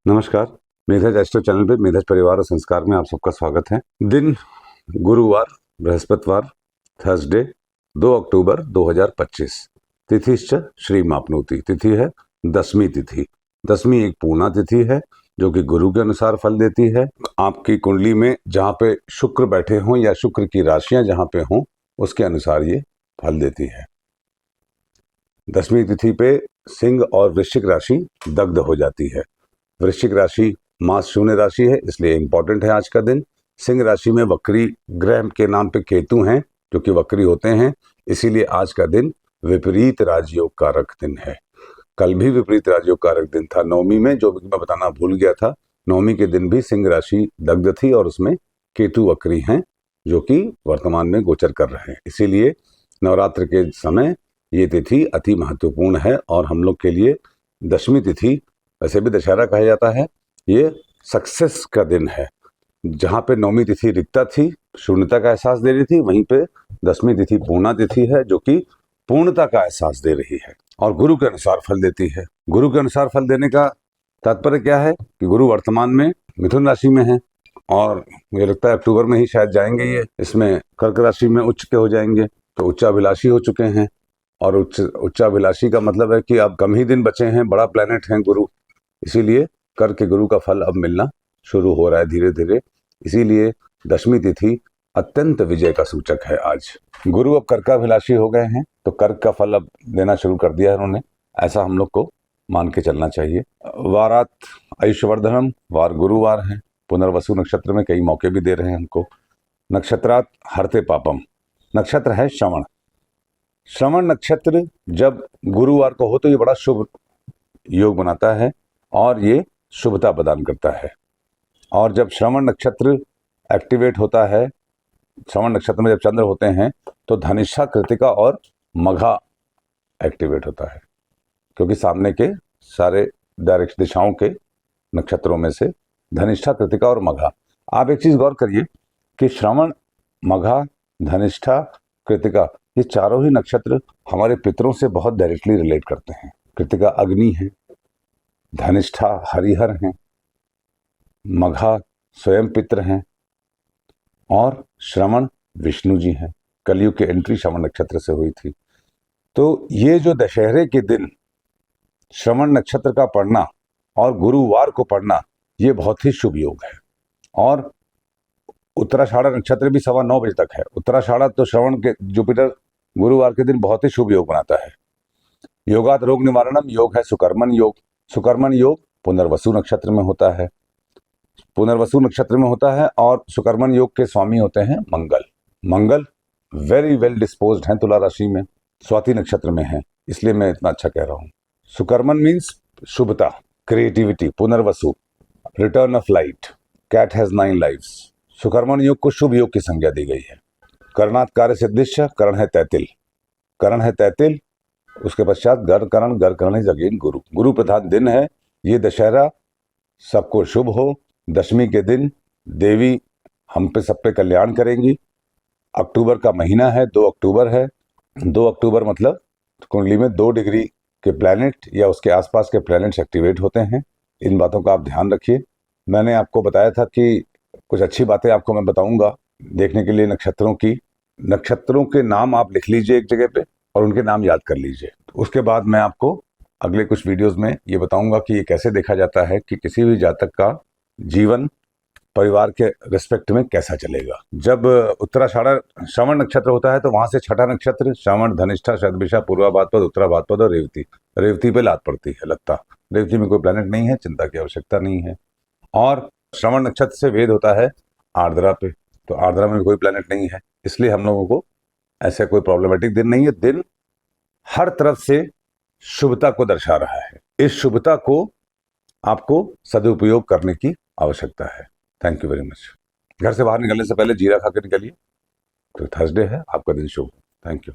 नमस्कार। मेधज astro channel पे मेधज परिवार और संस्कार में आप सबका स्वागत है। दिन गुरुवार, बृहस्पतिवार, थर्सडे 2 अक्टूबर 2025। तिथिश्च श्री मापनोति। तिथि है दशमी तिथि। दशमी एक पूर्णा तिथि है जो कि गुरु के अनुसार फल देती है। आपकी कुंडली में जहाँ पे शुक्र बैठे हों या शुक्र की राशियां जहाँ पे हों उसके अनुसार ये फल देती है। दशमी तिथि पे सिंह और वृश्चिक राशि दग्ध हो जाती है। वृश्चिक राशि मास शून्य राशि है, इसलिए इंपॉर्टेंट है आज का दिन। सिंह राशि में वक्री ग्रह के नाम पे केतु हैं जो कि वक्री होते हैं, इसीलिए आज का दिन विपरीत राजयोग कारक दिन है। कल भी विपरीत राजयोग कारक दिन था नवमी में, जो मैं बताना भूल गया था। नवमी के दिन भी सिंह राशि दग्ध थी और उसमें केतु वक्री हैं जो कि वर्तमान में गोचर कर रहे हैं। इसीलिए नवरात्र के समय ये तिथि अति महत्वपूर्ण है और हम लोग के लिए दशमी तिथि, वैसे भी दशहरा कहा जाता है, ये सक्सेस का दिन है। जहाँ पे नौमी तिथि रिक्ता थी, शून्यता का एहसास दे रही थी, वहीं पे दसवीं तिथि पूर्णा तिथि है जो कि पूर्णता का एहसास दे रही है और गुरु के अनुसार फल देती है। गुरु के अनुसार फल देने का तात्पर्य क्या है कि गुरु वर्तमान में मिथुन राशि में है और मुझे लगता है अक्टूबर में ही शायद जाएंगे ये इसमें कर्क राशि में उच्च के हो जाएंगे, तो उच्चाभिलाषी हो चुके हैं। और उच्चाभिलाषी का मतलब है कि अब कम ही दिन बचे हैं, बड़ा प्लेनेट है गुरु, इसीलिए कर के गुरु का फल अब मिलना शुरू हो रहा है धीरे धीरे। इसीलिए दशमी तिथि अत्यंत विजय का सूचक है आज। गुरु अब कर्काभिलाषी हो गए हैं तो कर्क का फल अब देना शुरू कर दिया है उन्होंने, ऐसा हम लोग को मान के चलना चाहिए। वारात आयुष्यवर्धनम, वार गुरुवार है। पुनर्वसु नक्षत्र में कई मौके भी दे रहे हैं हमको। नक्षत्रात हरते पापम, नक्षत्र है श्रवण। श्रवण नक्षत्र जब गुरुवार को हो तो ये बड़ा शुभ योग बनाता है और ये शुभता प्रदान करता है। और जब श्रवण नक्षत्र एक्टिवेट होता है, श्रवण नक्षत्र में जब चंद्र होते हैं तो धनिष्ठा, कृतिका और मघा एक्टिवेट होता है, क्योंकि सामने के सारे डायरेक्ट दिशाओं के नक्षत्रों में से धनिष्ठा, कृतिका और मघा। आप एक चीज गौर करिए कि श्रवण, मघा, धनिष्ठा, कृतिका, ये चारों ही नक्षत्र हमारे पितरों से बहुत डायरेक्टली रिलेट करते हैं। कृतिका अग्नि है, धनिष्ठा हरिहर हैं, मघा स्वयं पित्र हैं और श्रवण विष्णु जी हैं। कलयुग की एंट्री श्रवण नक्षत्र से हुई थी। तो ये जो दशहरे के दिन श्रवण नक्षत्र का पढ़ना और गुरुवार को पढ़ना, ये बहुत ही शुभ योग है। और उत्तराषाढ़ा नक्षत्र भी 9:15 बजे तक है। उत्तराषाढ़ा तो श्रवण के जुपिटर गुरुवार के दिन बहुत ही शुभ योग बनाता है। योगात रोग निवारणम योग है सुकर्मण योग। सुकर्मण योग पुनर्वसु नक्षत्र में होता है। पुनर्वसु नक्षत्र में होता है और सुकर्मण योग के स्वामी होते हैं मंगल। मंगल वेरी वेल डिस्पोज्ड हैं तुला राशि में, स्वाति नक्षत्र में है, इसलिए मैं इतना अच्छा कह रहा हूँ। सुकर्मण मीन्स शुभता, creativity. Punarvasu return of light, cat has 9 lives. Sukarman योग को शुभ योग की संज्ञा दी गई है। करणात् कार्य सिद्धिश्च, करण है तैतिल। करण है तैतिल, उसके पश्चात गर करण इज अगेन गुरु। गुरु प्रधान दिन है ये दशहरा। सबको शुभ हो। दशमी के दिन देवी हम पे सब पे कल्याण करेंगी। अक्टूबर का महीना है, 2 अक्टूबर है। 2 अक्टूबर मतलब कुंडली में 2 डिग्री के प्लैनेट या उसके आसपास के प्लैनेट्स एक्टिवेट होते हैं। इन बातों का आप ध्यान रखिए। मैंने आपको बताया था कि कुछ अच्छी बातें आपको मैं बताऊंगा देखने के लिए। नक्षत्रों के नाम आप लिख लीजिए एक जगह पे और उनके नाम याद कर लीजिए। उसके बाद मैं आपको अगले कुछ वीडियोस में ये बताऊंगा कि ये कैसे देखा जाता है कि किसी भी जातक का जीवन परिवार के रिस्पेक्ट में कैसा चलेगा। जब उत्तराषाढ़ा श्रवण नक्षत्र होता है तो वहां से छठा नक्षत्र श्रवण, धनिष्ठा, शतभिषा, पूर्वा भाद्रपद, उत्तरा भाद्रपद और रेवती। रेवती पे लात पड़ती है लगता। रेवती में कोई प्लैनेट नहीं है, चिंता की आवश्यकता नहीं है। और श्रवण नक्षत्र से वेद होता है आर्द्रा पे, तो आर्द्रा में कोई प्लैनेट नहीं है, इसलिए हम लोगों को ऐसा कोई प्रॉब्लमेटिक दिन नहीं है। दिन हर तरफ से शुभता को दर्शा रहा है। इस शुभता को आपको सदुपयोग करने की आवश्यकता है। Thank you very much. घर से बाहर निकलने से पहले जीरा खा के निकलिए। तो थर्सडे है, आपका दिन शुभ। Thank you.